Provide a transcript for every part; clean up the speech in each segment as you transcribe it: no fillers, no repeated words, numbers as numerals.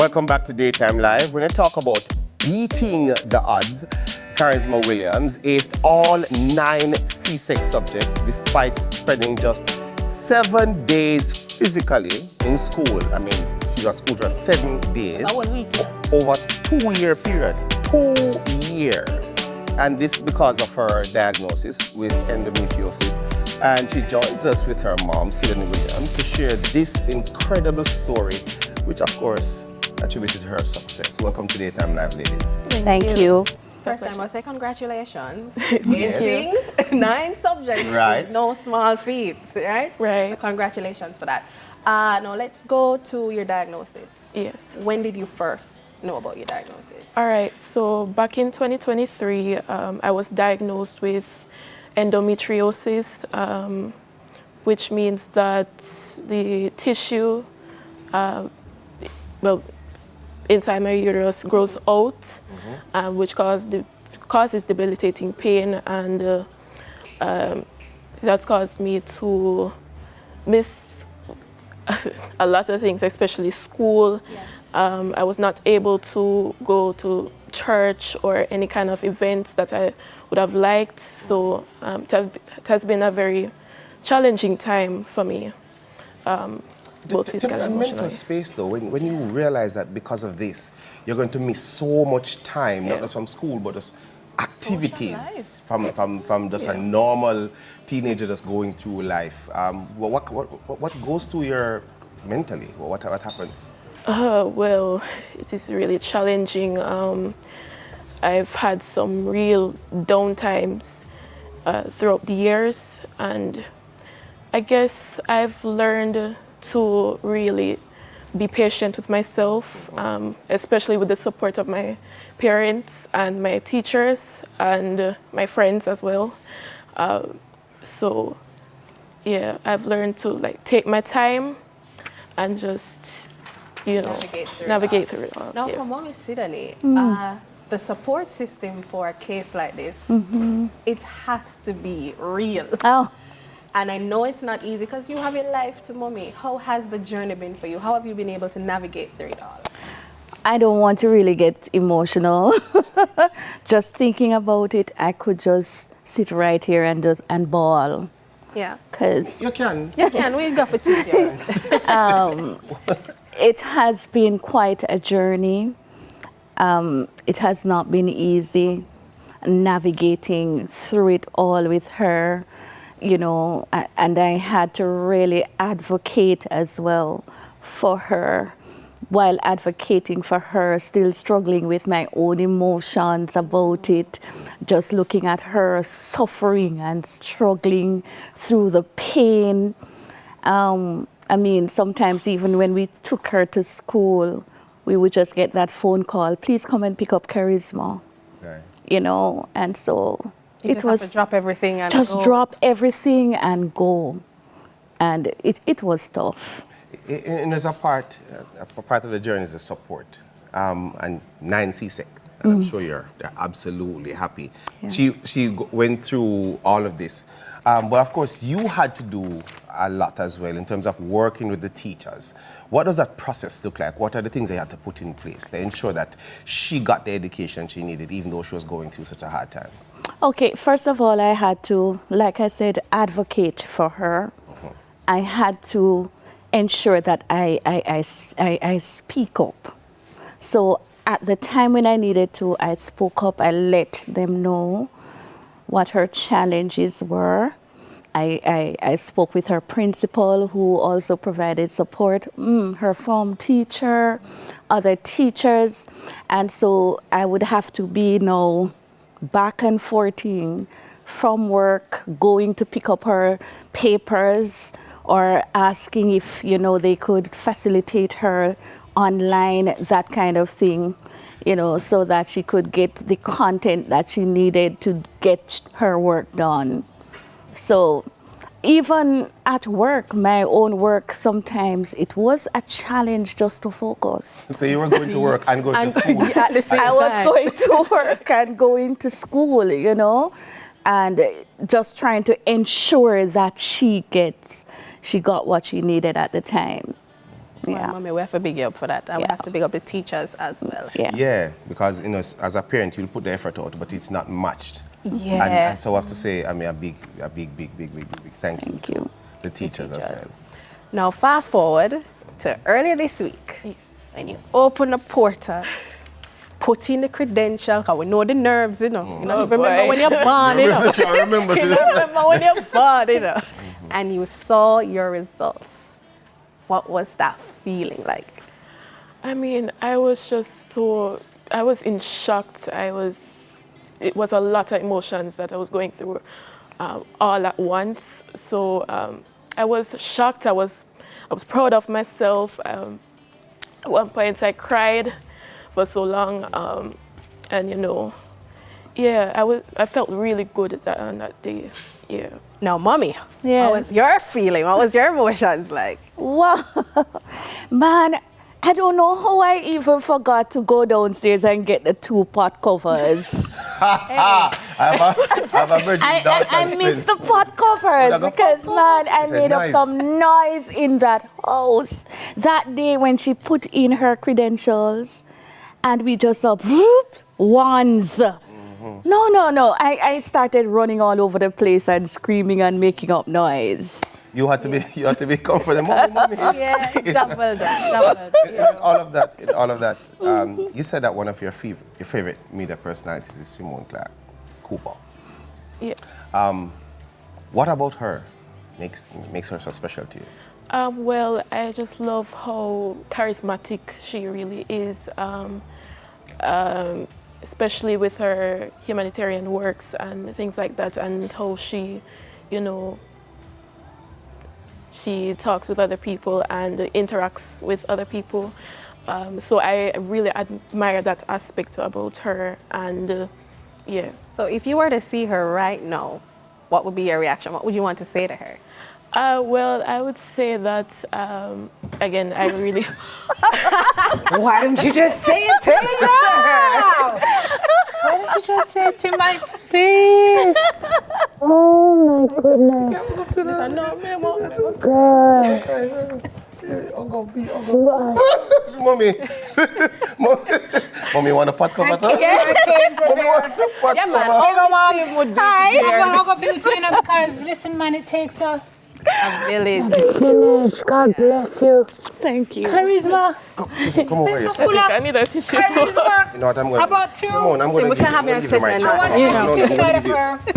Welcome back to Daytime Live. We're going to talk about beating the odds. Kharisma Williams aced all 9 CSEC subjects despite spending just 7 days physically in school. I mean, she was school for 7 days over a 2-year period. 2 years. And this because of her diagnosis with endometriosis. And she joins us with her mom, Sydonie Williams, to share this incredible story, which of course attributed to her success. Welcome to Daytime Live, ladies. Thank you. First time I say congratulations. Yes. 9 subjects Right. is no small feat, right? Right. So congratulations for that. Now let's go to your diagnosis. Yes. When did you first know about your diagnosis? All right. So back in 2023, I was diagnosed with endometriosis, which means that the tissue, inside my uterus grows out, which causes debilitating pain, and that's caused me to miss a lot of things, especially school. Yeah. I was not able to go to church or any kind of events that I would have liked. So it has been a very challenging time for me, both physically and emotionally. Mental space though, when you realize that because of this, you're going to miss so much time, not just from school, but just activities from just a normal teenager just going through life. What goes through your mentally? What happens? Well, it is really challenging. I've had some real down times throughout the years, and I guess I've learned to really be patient with myself, especially with the support of my parents and my teachers and my friends as well. So yeah, I've learned to take my time and just, navigate through it all. Now, for Mommy Sydonie, the support system for a case like this, it has to be real. Oh. And I know it's not easy because you have a life to Mommy. How has the journey been for you? How have you been able to navigate through it all? I don't want to really get emotional. Just thinking about it, I could just sit right here and bawl. Yeah. Cause You can. You can. We got for teach it has been quite a journey. It has not been easy navigating through it all with her, and I had to really advocate as well for her, while advocating for her, still struggling with my own emotions about it, just looking at her suffering and struggling through the pain. Sometimes even when we took her to school, we would just get that phone call, please come and pick up Kharisma. Right. And so it was have to drop everything and just go. Drop everything and go. And it was tough. And there's a part of the journey is the support, and 9 CSEC. And I'm sure they're absolutely happy. Yeah. She went through all of this. But of course, you had to do a lot as well in terms of working with the teachers. What does that process look like? What are the things they had to put in place to ensure that she got the education she needed, even though she was going through such a hard time? Okay, first of all, I had to, like I said, advocate for her. I had to ensure that I speak up. So at the time when I needed to, I spoke up. I let them know what her challenges were. I spoke with her principal, who also provided support, her form teacher, other teachers. And so I would have to be back and forthing from work, going to pick up her papers, or asking if, they could facilitate her online, that kind of thing, so that she could get the content that she needed to get her work done. So even at work, my own work, sometimes it was a challenge just to focus. So you were going to work and going to school? I was going to work and going to school, and just trying to ensure that she got what she needed at the time. Yeah. Mommy, we have to big you up for that. And we Yeah. have to big up the teachers as well. Yeah. Yeah, because as a parent, you'll put the effort out, but it's not matched. Yeah. And so I have to say, I mean, a big thank you. Thank you. The teachers as well. Now, fast forward to earlier this week. Yes. When you open the portal, put in the credential, because we know the nerves, you know. Remember boy. when you're born, you know. I remember. Remember when you're born, you know. And you saw your results. What was that feeling like? I mean, I was in shock. It was a lot of emotions that I was going through all at once. So I was shocked. I was proud of myself. At one point I cried for so long. And you know, yeah, I felt really good on that day. Yeah. Now, Mommy, Yes. what was your feeling? What was your emotions like? Wow. Man, I don't know how I even forgot to go downstairs and get the 2 pot covers. I have a virgin daughter. I missed the pot covers because, man, I Said made up nice. some noise in that house that day when she put in her credentials and we just saw ones. No. I started running all over the place and screaming and making up noise. You had to be comfortable, mommy. Yeah, doubled. In all of that, you said that one of your favorite media personalities is Simone Clarke-Cooper. Yeah. What about her makes her so special to you? Well, I just love how charismatic she really is, especially with her humanitarian works and things like that, and how she, you know, she talks with other people and interacts with other people. So I really admire that aspect about her, and yeah. So if you were to see her right now, what would be your reaction? What would you want to say to her? Well, I would say that, again, I really... Why don't you just say it to me now? Why don't you just say it to my face? Oh my goodness. Mommy. Mommy, want a pot cover? Yeah, man. Only would be here. I'm going to build it, you know, because listen, man, it takes a village. village. God bless you. Thank you. Charisma. Come over here. Full I of need a tissue too. charisma. You know what I'm going to About two. Simone, I'm going to we can't have you give you my sit chair. there now. I want to sit inside of her.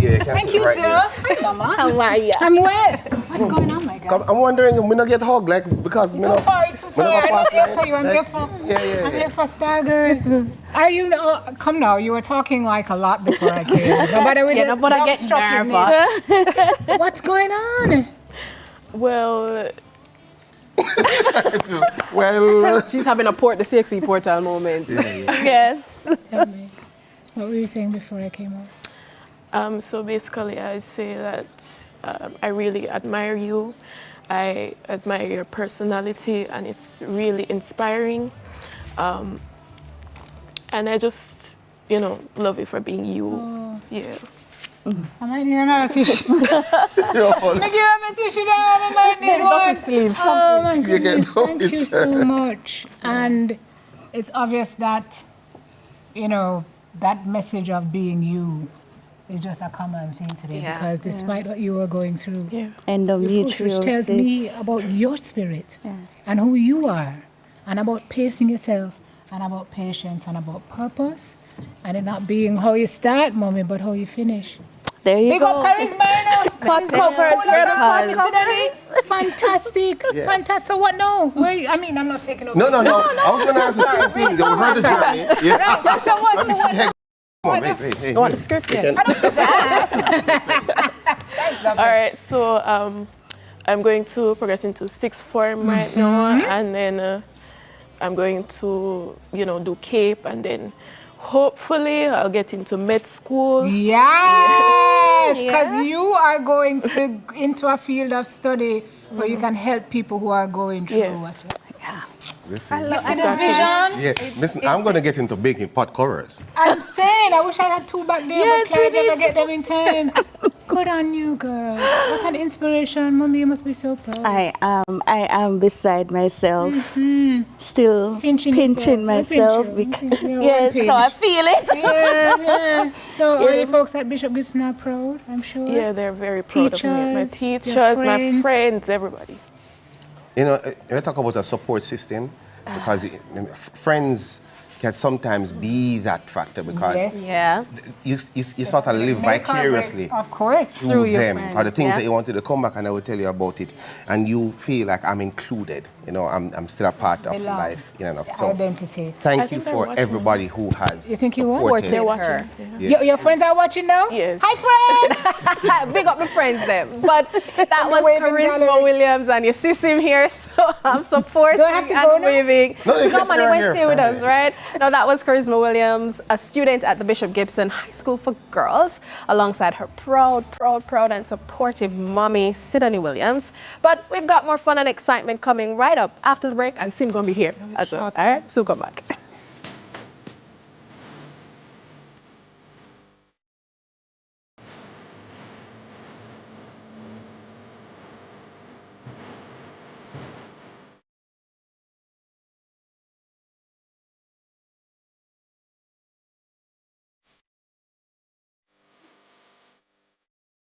Yeah, you can Thank sit you, right dear. there. Hi, Mama. How are you? I'm well. What's going on, my God? I'm wondering, me not get hugged, like, because me Too not... far, too far. I'm not here for you. I'm here for... Yeah. I'm here for Stargirl. Are you... come now. You were talking like a lot before I came. Nobody with Yeah, but I get nervous. What's going on? Well, Well... She's having a the CSEC portal moment. Yes. Tell me. What were you saying before I came on? so basically, I say that I really admire you. I admire your personality, and it's really inspiring. And I just, you know, love you for being you. Oh. Yeah. I might need another tissue. Yo, Give me a tissue there, I might need one. Oh my goodness, thank you so much. And it's obvious that, you know, that message of being you is just a common thing today, Yeah. because despite what you were going through, Yeah. Endometriosis. which tells me about your spirit Yes. and who you are, and about pacing yourself, and about patience, and about purpose, and it not being how you start, Mommy, but how you finish. There you Big go. up Kharisma, you know. Pot covers. Where the pot covers? Fantastic. Yeah. Fantastic. So what now? I mean, I'm not taking over. No. I was going to ask the same thing. They heard the journey. Yeah. Right. So what? So what? Hey, come on, hey. You want the script? Yeah. All right. So I'm going to progress into sixth form right now, and then I'm going to, you know, do CAPE, and then hopefully I'll get into med school. Yes, because you are going to into a field of study where you can help people who are going through Yes. what. Listen. You see the vision? Yeah, listen, I'm going to get into baking pot covers. I'm saying, I wish I had two back there, Yes, but can't we never need get them in time. Good on you, girl. What an inspiration. Mommy, you must be so proud. I am beside myself, still pinching myself. Yes, so I feel it. Yeah. So all the folks at Bishop Gibson are proud, I'm sure. Yeah, they're very proud of me. My Teachers, teachers, my friends, everybody. You know, we talk about a support system because friends can sometimes be that factor because Yeah. you sort of live vicariously Of course. through your them. friends, Or the things yeah. that you wanted to come back and I will tell you about it. And you feel like I'm included. You know, I'm still a part of Belong. life. You know, so Identity. thank I you think they're for watching. everybody who has You think you won't? supported. They're Her. watching. Yeah. Your friends are watching now? Yes. Hi, friends! Big up the friends them. But that was waving Kharisma gallery. Williams and you see him here, so I'm supporting Do I have to and go now? waving. No, they Come just on, are you here, will stay with friend. us, right? Now that was Kharisma Williams, a student at the Bishop Gibson High School for Girls, alongside her proud and supportive mommy, Sydonie Williams. But we've got more fun and excitement coming right up after the break, and Sim gonna be here as well. All right, so come back.